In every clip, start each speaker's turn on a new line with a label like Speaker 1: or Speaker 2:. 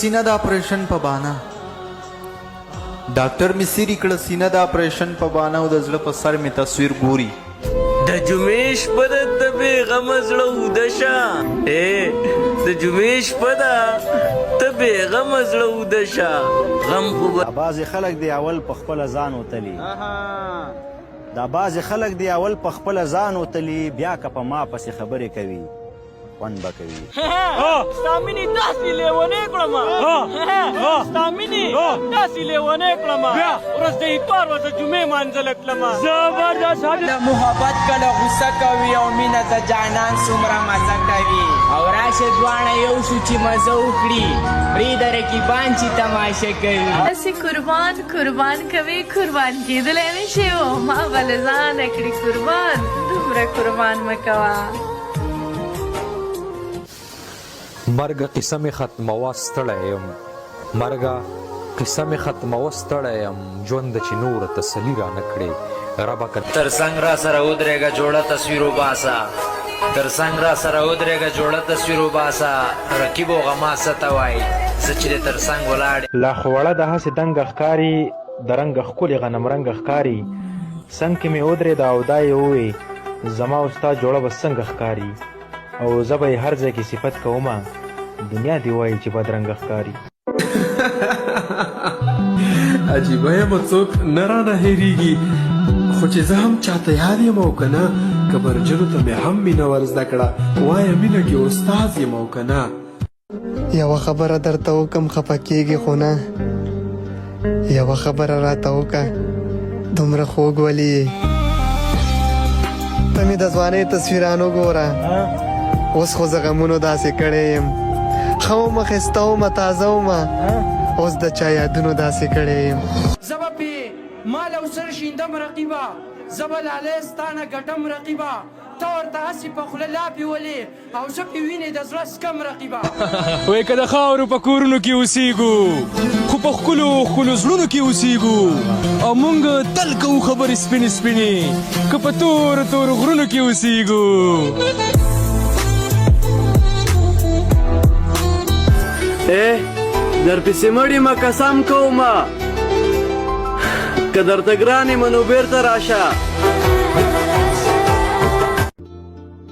Speaker 1: سینه د اپریشن په بانا ډاکټر می سری کړه سینه د اپریشن په بانا او د زړه په سر می تصویر ګوري
Speaker 2: د جمیش په د بیغمه زړه وده شه د جمیش په د بیغمه زړه وده شه غم خو به
Speaker 3: بعضې خلک دی اول په خپله ځان وتلي دا بعضې خلک دی اول په خپله ځان وتلي بیا که په ما پسې خبرې کوي خوند به کوي
Speaker 4: ستا مینې داسې لیونی کړمه ستا مینې داسې لیونی کړمه ورځ د اتوار ورځ د جمعې مانځله تلمه زبردست
Speaker 5: د محبت کله غوسه کوي او مینه د جانان څومره مزه کوي او راشه دواړه یو شو چې مزه وکړي پرېږده رقیبان چې تماشه کوي
Speaker 6: داسې قربان کوي قربان کېدلی نه شي و ما به له ځانه کړي قربان دومره قربان مه کوه
Speaker 7: مرګ قصه مې ختموه ستړی یم مرګه قصه مې ختموه ستړی یم ژوند چې نوره تسلي رانه کړې ربه که
Speaker 2: تر څنګ را سره ودرېږه جوړه تصویر وباسه تر څنګ را سره ودرېږه جوړه تصویر وباسه رقیب و غماسه ته وایي زه چې دې تر څنګ ولاړ
Speaker 8: لا خو وړه د هسې دنګه ښکاري د رنګه ښکلې غنمرنګه ښکاري څنګ کې مې ودرېده او دا یې ووې زما او ستا جوړه به څنګه ښکاري او زه به یې هر ځای کې صفت کومه دنیا دی وایي چې بدرنګه ښکاري
Speaker 9: عجیبه یم څوک نه رانه هېرېږي خو چې زه هم چاته یاد یم او که نه کبرجنو ته مې هم مینه ور زده کړه وایه مینه کې استاذ یم او که نه
Speaker 10: یوه خبره درته وکم خفه کېږي خو نه یوه خبره راته وکړه دومره خوږ ولې یې ته مې د ځوانۍ تصویران وګوره اوس خو زه غمونو داسې کړی یم ښه ومه ښایسته ومه تازه ومه اوس د چا یادونو داسې کړی یم
Speaker 4: زه به پې مال او سر شیندم رقیبه زه به لالی ستانه ګټم رقیبه ته ورته هسې په خوله لاپې ولې او زه پې وینې د زړه سکم رقیبه
Speaker 11: وایي که د خاورو په کورونو کې اوسېږو خو په ښکلو ښکلو زړونو کې اوسېږو او موږ تل کوو خبرې سپینې سپینې که په تورو تورو غرونو کې اوسېږو
Speaker 12: در پسې مړ یم قسم کومه که درته ګران یم نو بېرته راشه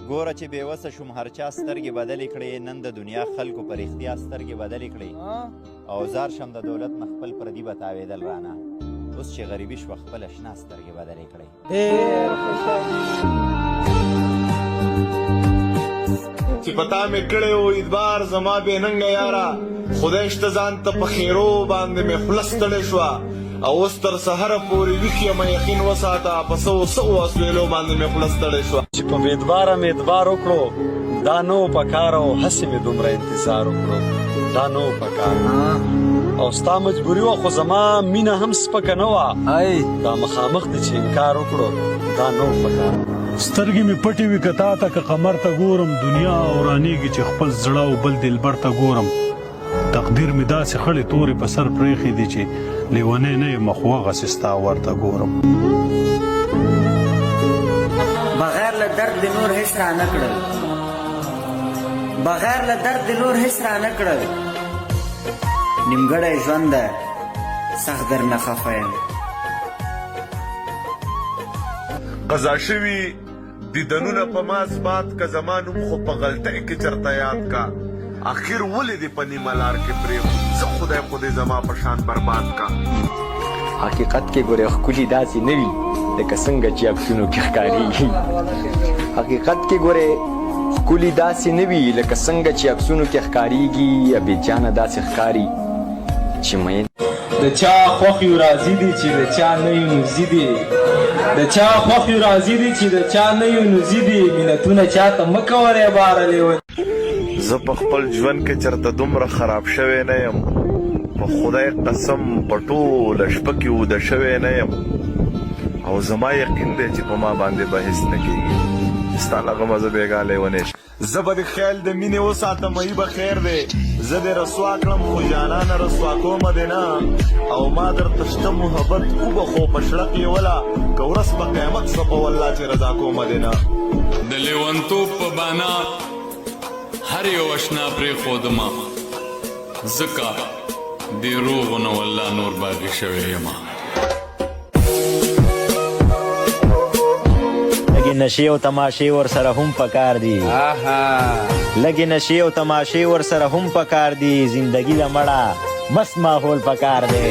Speaker 3: ګوره چې بېوسه شوم هر چا سترګې بدلې کړې نن د دنیا خلکو په رښتیا سترګې بدلې کړې او زار شم د دولت نه خپل پردي به تاوېدل رانه اوس چې غریبي شوه خپله شنه سترګې بدلې کړې
Speaker 13: چې پتا مې کړی و ادبار زما بې ننګه یاره خدای شته ځان ته په خیرو باندې مې خوله ستړې شوه او اوس تر سهره پورې ویښ یم یقین وساته په سوو اسویلو باندې مې خوله ستړې شوه
Speaker 14: چې په امیدواره مې ادبار وکړو دا نه و پکار او هسې مې دومره انتظار وکړو دا نه و پکار او ستا مجبوري وه خو زما مینه هم سپکه نه وه دا مخامخ دی چې انکار وکړو دا نه و پکار
Speaker 15: سترګې مې پټې وي که تا ته که قمر ته ګورم دنیا ورانېږي چې خپل زړه او بل دلبر ته ګورم تقدیر مې داسې خړې تورې په سر پرېښې دي چې لیونی نه یم خو هغسې ستا ورته ګورم
Speaker 5: بغیر له درد د نور هېڅ رانه کړل بغیر له درد د نور هېڅ رانه کړل نیمګړی ژوند ده سخت درنه خفه یم
Speaker 13: قضا شوي دیدنونه په ما اثبات که زما نوم خو په غلطۍ کې چرته یاد کا آخر ولې دې په نیمه لار کې پرېښود زه خدای خو دې زما په شان برباد کا
Speaker 16: حقیقت کې ګورې ښکلي داسې نه وي لکه څنګه چې عکسونو کې ښکارېږي حقیقت کې ګورې ښکلي داسې نه وي لکه څنګه چې عکسونو کې ښکارېږي بېجانه داسې ښکاري چې مین
Speaker 17: د چا خوښ یو راضي دي چې د چا نه یو نوزي دي د چا خوښ یو راضي دي چې د چا نه یو نوزي دي مینتونه چاته مه کوئ باره لیوني
Speaker 13: زه په خپل ژوند کې چرته دومره خراب شوی نه یم په خدای قسم په ټوله شپه کې اوده شوی نه یم او زما یقین دی چې په ما باندې به هېڅ نه کېږي ستا له غمه زه بېګا لیونی شم زه به د خیال د مینې وساتم ای به خیر دی زه دې رسوا کړم خو جانانه رسوا کومه دې نه او ما درته شته محبت وبخو په شړق یې وله که ورځ په قیامت سه په والله چې رضا کومه دې نه
Speaker 18: د لیونتوب په بانا هر یو اشنا پرېښودمه زکا دی روغ نو والله نور باقی شوی یما
Speaker 3: لګي نشي او تماشې ور سره هم پکار دي لګي نشي او تماشې ور سره هم پکار دي زندگی لا مړه مست ماحول پکار دی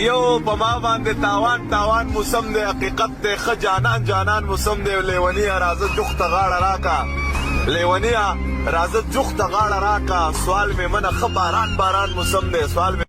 Speaker 13: یو په ما باندې تاوان تاوان موسم دی حقیقت دی ښه جانان جانان موسم دی لیونیه راځه جوخته غاړه راکا لیونیه راځه جوخته غاړه راکا سوال مې منه ښه باران باران موسم دی سوال مې